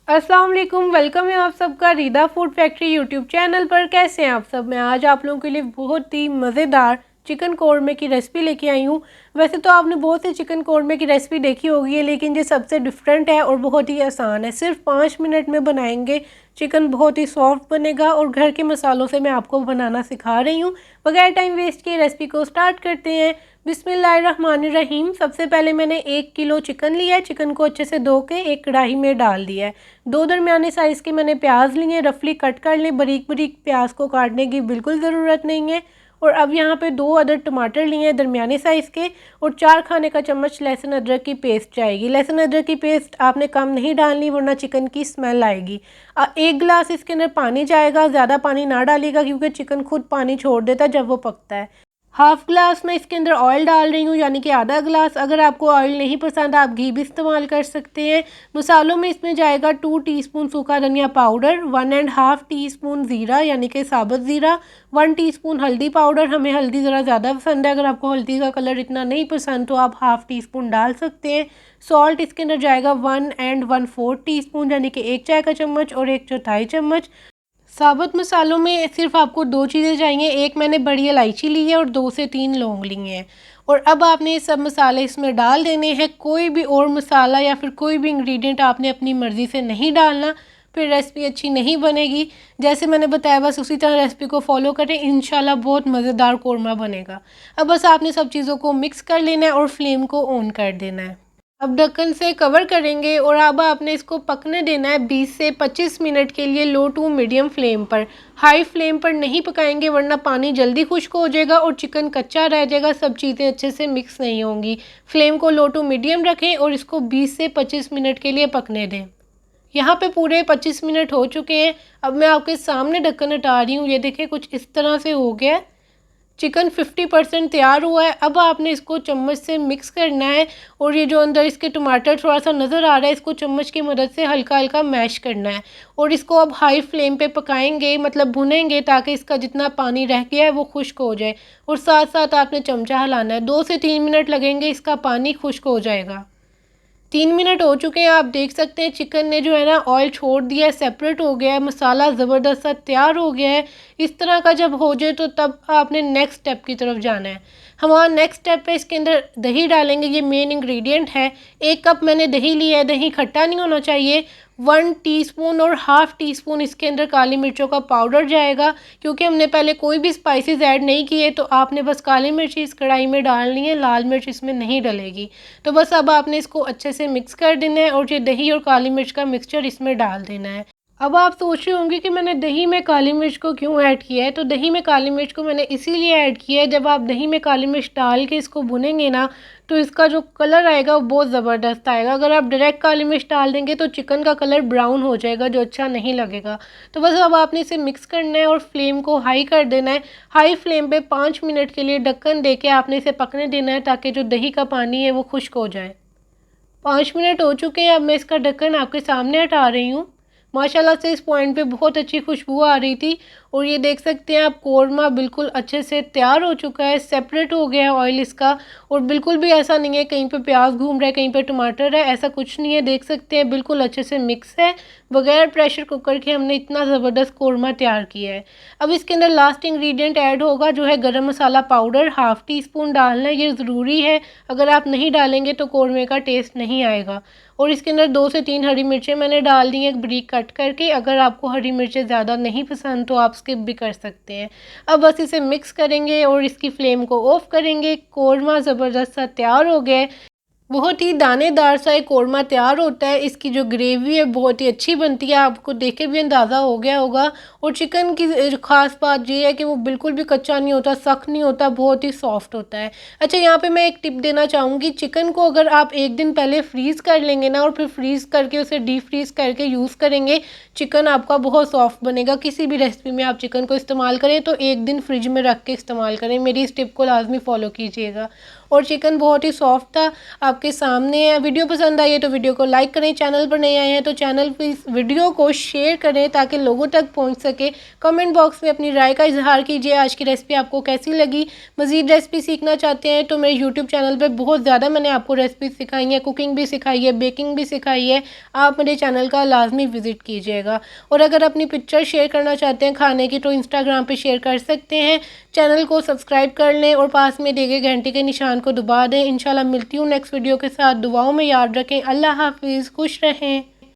अस्सलाम वालेकुम, वेलकम है आप सबका Rida food factory YouTube channel पर। कैसे हैं आप सब। मैं आज आप लोगों के लिए बहुत ही मज़ेदार चिकन कौरमे की रेसिपी लेके आई हूँ। वैसे तो आपने बहुत सी चिकन कौरमे की रेसिपी देखी होगी है, लेकिन ये सबसे डिफरेंट है और बहुत ही आसान है। सिर्फ 5 मिनट में बनाएंगे। चिकन बहुत ही सॉफ्ट बनेगा और घर के मसालों से मैं आपको बनाना सिखा रही हूँ। बगैर टाइम वेस्ट किए रेसिपी को स्टार्ट करते हैं। बिस्मिल्लाहिर्रहमानिर्रहीम। सबसे पहले मैंने 1 किलो चिकन लिया है। चिकन को अच्छे से धो के एक कढ़ाई में डाल दिया है। 2 दरमियाने साइज़ के मैंने प्याज लिए, रफली कट कर लें। बारीक बारीक प्याज को काटने की बिल्कुल ज़रूरत नहीं है। और अब यहाँ पे 2 अदर टमाटर लिए हैं दरमियाने साइज़ के, और 4 खाने का चम्मच लहसुन अदरक की पेस्ट जाएगी। लहसुन अदरक की पेस्ट आपने कम नहीं डालनी, वरना चिकन की स्मेल आएगी। 1 गिलास इसके अंदर पानी जाएगा। ज़्यादा पानी ना डालिएगा क्योंकि चिकन खुद पानी छोड़ देता है जब वो पकता है। हाफ़ ग्लास मैं इसके अंदर ऑयल डाल रही हूँ, यानी कि आधा गिलास। अगर आपको ऑयल नहीं पसंद आप घी भी इस्तेमाल कर सकते हैं। मसालों में इसमें जाएगा 2 टीस्पून सूखा धनिया पाउडर, 1.5 टीस्पून ज़ीरा यानी कि साबुत ज़ीरा, 1 टीस्पून हल्दी पाउडर। हमें हल्दी ज़रा ज़्यादा पसंद है। अगर आपको हल्दी का कलर इतना नहीं पसंद तो आप हाफ़ टीस्पून डाल सकते हैं। सॉल्ट इसके अंदर जाएगा 1 एंड 1/4 टीस्पून, यानी कि 1 चाय का चम्मच और 1 चौथाई चम्मच। साबुत मसालों में सिर्फ आपको 2 चीज़ें चाहिए। एक मैंने बड़ी इलायची ली है और 2 से 3 लौंग लिए हैं। और अब आपने ये सब मसाले इसमें डाल देने हैं। कोई भी और मसाला या फिर कोई भी इंग्रेडिएंट आपने अपनी मर्ज़ी से नहीं डालना, फिर रेसिपी अच्छी नहीं बनेगी। जैसे मैंने बताया बस उसी तरह रेसिपी को फॉलो करें, इंशाल्लाह बहुत मज़ेदार कौरमा बनेगा। अब बस आपने सब चीज़ों को मिक्स कर लेना है और फ्लेम को ऑन कर देना है। अब ढक्कन से कवर करेंगे और अब आपने इसको पकने देना है 20 से 25 मिनट के लिए लो टू मीडियम फ्लेम पर। हाई फ्लेम पर नहीं पकाएंगे वरना पानी जल्दी खुश्क हो जाएगा और चिकन कच्चा रह जाएगा, सब चीज़ें अच्छे से मिक्स नहीं होंगी। फ्लेम को लो टू मीडियम रखें और इसको 20 से 25 मिनट के लिए पकने दें। यहाँ पे पूरे 25 मिनट हो चुके हैं। अब मैं आपके सामने ढक्कन हटा रही हूँ। ये देखिए कुछ इस तरह से हो गया है। चिकन 50% तैयार हुआ है। अब आपने इसको चम्मच से मिक्स करना है और ये जो अंदर इसके टमाटर थोड़ा सा नज़र आ रहा है, इसको चम्मच की मदद से हल्का हल्का मैश करना है। और इसको अब हाई फ्लेम पे पकाएंगे, मतलब भुनेंगे, ताकि इसका जितना पानी रह गया है वो खुश्क हो जाए। और साथ साथ आपने चमचा हिलाना है। 2 से 3 मिनट लगेंगे, इसका पानी खुश्क हो जाएगा। 3 मिनट हो चुके हैं। आप देख सकते हैं चिकन ने जो है ना ऑयल छोड़ दिया है, सेपरेट हो गया है, मसाला ज़बरदस्त सा तैयार हो गया है। इस तरह का जब हो जाए तो तब आपने नेक्स्ट स्टेप की तरफ जाना है। हमारा नेक्स्ट स्टेप है, इसके अंदर दही डालेंगे। ये मेन इंग्रेडिएंट है। 1 कप मैंने दही लिया है। दही खट्टा नहीं होना चाहिए। 1 टीस्पून और हाफ़ टीस्पून इसके अंदर काली मिर्चों का पाउडर जाएगा। क्योंकि हमने पहले कोई भी स्पाइसेस ऐड नहीं किए, तो आपने बस काली मिर्च इस कढ़ाई में डालनी है, लाल मिर्च इसमें नहीं डलेगी। तो बस अब आपने इसको अच्छे से मिक्स कर देना है और ये दही और काली मिर्च का मिक्सचर इसमें डाल देना है। अब आप सोच रहे होंगे कि मैंने दही में काली मिर्च को क्यों ऐड किया है। तो दही में काली मिर्च को मैंने इसीलिए ऐड किया है, जब आप दही में काली मिर्च डाल के इसको भुनेंगे ना, तो इसका जो कलर आएगा वो बहुत ज़बरदस्त आएगा। अगर आप डायरेक्ट काली मिर्च डाल देंगे तो चिकन का कलर ब्राउन हो जाएगा, जो अच्छा नहीं लगेगा। तो बस अब आपने इसे मिक्स करना है और फ्लेम को हाई कर देना है। हाई फ्लेम पे 5 मिनट के लिए ढक्कन दे के आपने इसे पकने देना है, ताकि जो दही का पानी है वो खुश्क हो जाए। 5 मिनट हो चुके हैं। अब मैं इसका ढक्कन आपके सामने हटा रही हूँ। माशाल्लाह से इस पॉइंट पे बहुत अच्छी खुशबू आ रही थी। और ये देख सकते हैं आप, कौरमा बिल्कुल अच्छे से तैयार हो चुका है, सेपरेट हो गया है ऑयल इसका। और बिल्कुल भी ऐसा नहीं है कहीं पे प्याज घूम रहा है, कहीं पे टमाटर है, ऐसा कुछ नहीं है। देख सकते हैं बिल्कुल अच्छे से मिक्स है। बगैर प्रेशर कुकर के हमने इतना ज़बरदस्त कौरमा तैयार किया है। अब इसके अंदर लास्ट इंग्रेडिएंट ऐड होगा, जो है गरम मसाला पाउडर। हाफ़ टीस्पून डालना है, ये ज़रूरी है। अगर आप नहीं डालेंगे तो कौरमे का टेस्ट नहीं आएगा। और इसके अंदर 2 से 3 हरी मिर्चें मैंने डाल दी हैं बारीक कट करके। अगर आपको हरी मिर्चें ज़्यादा नहीं पसंद तो आप स्किप भी कर सकते हैं। अब बस इसे मिक्स करेंगे और इसकी फ्लेम को ऑफ करेंगे। कौरमा ज़बरदस्त सा तैयार हो गया है। बहुत ही दानेदार सा एक कौरमा तैयार होता है। इसकी जो ग्रेवी है बहुत ही अच्छी बनती है, आपको देख के भी अंदाज़ा हो गया होगा। और चिकन की ख़ास बात ये है कि वो बिल्कुल भी कच्चा नहीं होता, सख्त नहीं होता, बहुत ही सॉफ्ट होता है। अच्छा, यहाँ पे मैं एक टिप देना चाहूँगी। चिकन को अगर आप 1 दिन पहले फ्रीज़ कर लेंगे ना, और फिर फ्रीज़ करके उसे डीप फ्रीज़ करके यूज़ करेंगे, चिकन आपका बहुत सॉफ्ट बनेगा। किसी भी रेसिपी में आप चिकन को इस्तेमाल करें तो 1 दिन फ्रिज में रख के इस्तेमाल करें। मेरी इस टिप को लाजमी फ़ॉलो कीजिएगा। और चिकन बहुत ही सॉफ्ट था, आपके सामने है। वीडियो पसंद आई है तो वीडियो को लाइक करें, चैनल पर नए आए हैं तो चैनल पर इस वीडियो को शेयर करें ताकि लोगों तक पहुंच सके। कमेंट बॉक्स में अपनी राय का इजहार कीजिए, आज की रेसिपी आपको कैसी लगी। मज़ीद रेसिपी सीखना चाहते हैं तो मेरे यूट्यूब चैनल पर बहुत ज़्यादा मैंने आपको रेसिपी सिखाई है, कुकिंग भी सिखाई है, बेकिंग भी सिखाई है। आप मेरे चैनल का लाजमी विज़िट कीजिएगा। और अगर अपनी पिक्चर शेयर करना चाहते हैं खाने की तो इंस्टाग्राम पे शेयर कर सकते हैं। चैनल को सब्सक्राइब कर लें और पास में दिए गए घंटे के निशान को दबा दें। इंशाल्लाह मिलती हूँ नेक्स्ट वीडियो के साथ। दुआओं में याद रखें। अल्लाह हाफिज़, खुश रहें।